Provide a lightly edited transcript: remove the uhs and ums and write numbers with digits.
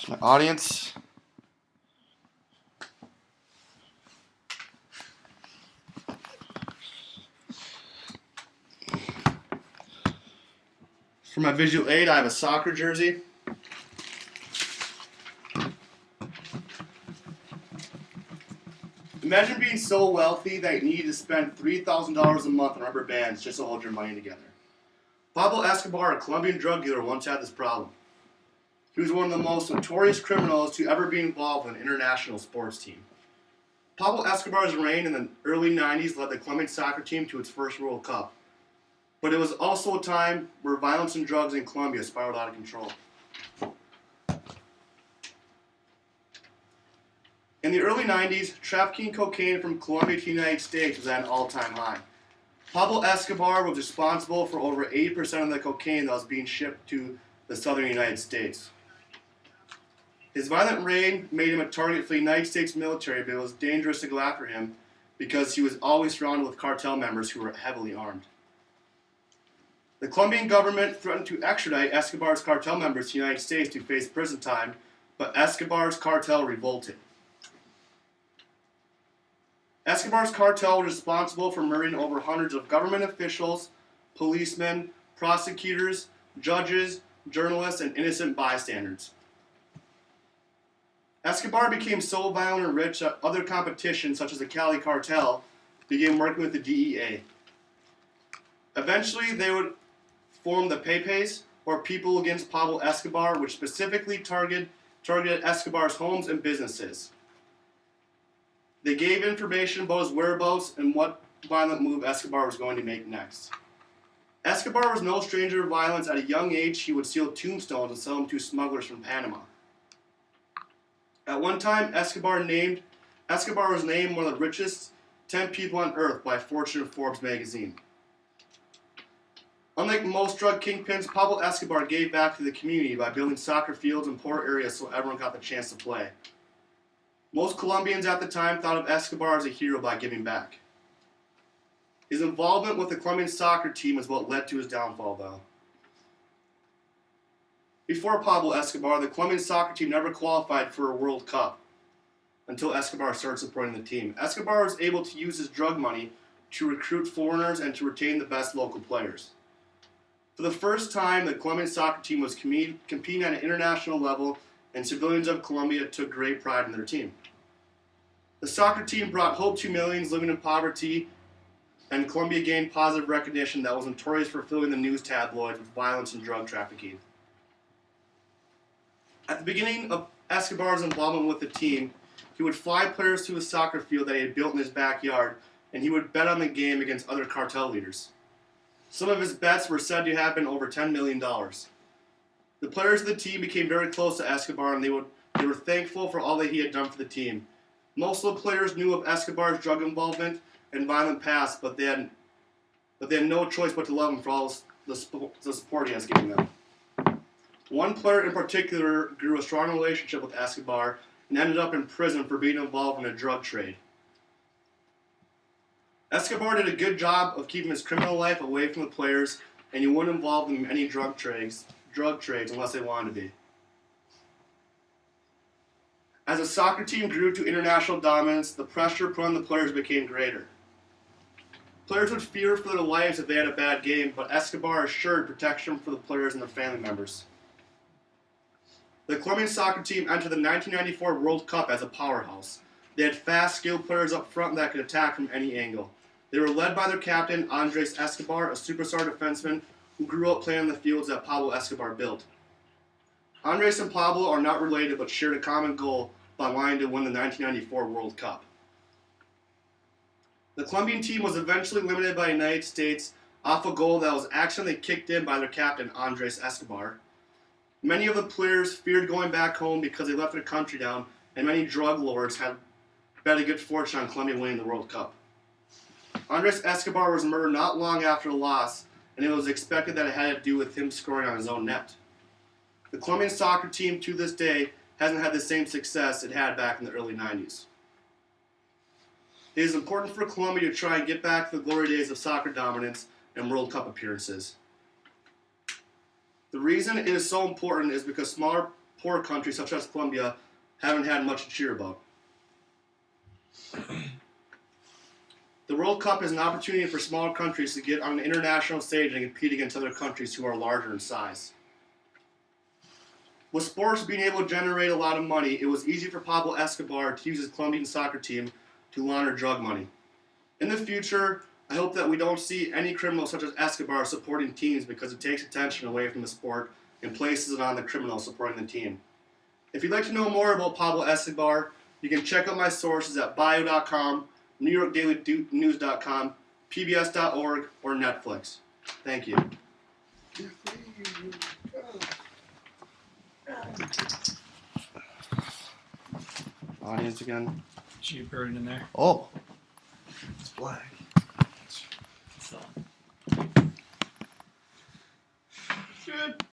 To my audience. For my visual aid, I have a soccer jersey. Imagine being so wealthy that you needed to spend $3,000 a month on rubber bands just to hold your money together. Pablo Escobar, a Colombian drug dealer, once had this problem. He was one of the most notorious criminals to ever be involved in an international sports team. Pablo Escobar's reign in the early 90s led the Colombian soccer team to its first World Cup. But it was also a time where violence and drugs in Colombia spiraled out of control. In the early 90s, trafficking cocaine from Colombia to the United States was at an all-time high. Pablo Escobar was responsible for over 80% of the cocaine that was being shipped to the southern United States. His violent reign made him a target for the United States military, but it was dangerous to go after him because he was always surrounded with cartel members who were heavily armed. The Colombian government threatened to extradite Escobar's cartel members to the United States to face prison time, but Escobar's cartel revolted. Escobar's cartel was responsible for murdering over hundreds of government officials, policemen, prosecutors, judges, journalists, and innocent bystanders. Escobar became so violent and rich that other competitions, such as the Cali cartel, began working with the DEA. Eventually, they would form the Pepes, or People Against Pablo Escobar, which specifically targeted Escobar's homes and businesses. They gave information about his whereabouts and what violent move Escobar was going to make next. Escobar was no stranger to violence. At a young age, he would steal tombstones and sell them to smugglers from Panama. At one time, Escobar was named one of the richest 10 people on earth by Fortune and Forbes magazine. Unlike most drug kingpins, Pablo Escobar gave back to the community by building soccer fields in poor areas so everyone got the chance to play. Most Colombians at the time thought of Escobar as a hero by giving back. His involvement with the Colombian soccer team is what led to his downfall, though. Before Pablo Escobar, the Colombian soccer team never qualified for a World Cup until Escobar started supporting the team. Escobar was able to use his drug money to recruit foreigners and to retain the best local players. For the first time, the Colombian soccer team was competing at an international level, and civilians of Colombia took great pride in their team. The soccer team brought hope to millions living in poverty, and Colombia gained positive recognition that was notorious for filling the news tabloids with violence and drug trafficking. At the beginning of Escobar's involvement with the team, he would fly players to a soccer field that he had built in his backyard, and he would bet on the game against other cartel leaders. Some of his bets were said to have been over $10 million. The players of the team became very close to Escobar, and they were thankful for all that he had done for the team. Most of the players knew of Escobar's drug involvement and violent past, but they had no choice but to love him for all the support he has given them. One player in particular grew a strong relationship with Escobar and ended up in prison for being involved in a drug trade. Escobar did a good job of keeping his criminal life away from the players, and he wouldn't involve them in any drug trades unless they wanted to be. As the soccer team grew to international dominance, the pressure put on the players became greater. Players would fear for their lives if they had a bad game, but Escobar assured protection for the players and their family members. The Colombian soccer team entered the 1994 World Cup as a powerhouse. They had fast, skilled players up front that could attack from any angle. They were led by their captain, Andres Escobar, a superstar defenseman who grew up playing on the fields that Pablo Escobar built. Andres and Pablo are not related but shared a common goal by wanting to win the 1994 World Cup. The Colombian team was eventually limited by the United States off a goal that was accidentally kicked in by their captain, Andres Escobar. Many of the players feared going back home because they let their country down, and many drug lords had bet a good fortune on Colombia winning the World Cup. Andres Escobar was murdered not long after the loss, and it was expected that it had to do with him scoring on his own net. The Colombian soccer team to this day hasn't had the same success it had back in the early 90s. It is important for Colombia to try and get back to the glory days of soccer dominance and World Cup appearances. The reason it is so important is because smaller, poor countries such as Colombia haven't had much to cheer about. The World Cup is an opportunity for smaller countries to get on an international stage and compete against other countries who are larger in size. With sports being able to generate a lot of money, it was easy for Pablo Escobar to use his Colombian soccer team to launder drug money. In the future, I hope that we don't see any criminals such as Escobar supporting teams because it takes attention away from the sport and places it on the criminal supporting the team. If you'd like to know more about Pablo Escobar, you can check out my sources at bio.com, NewYorkDailyNews.com, PBS.org, or Netflix. Thank you. Audience again. Should you put it in there? Oh.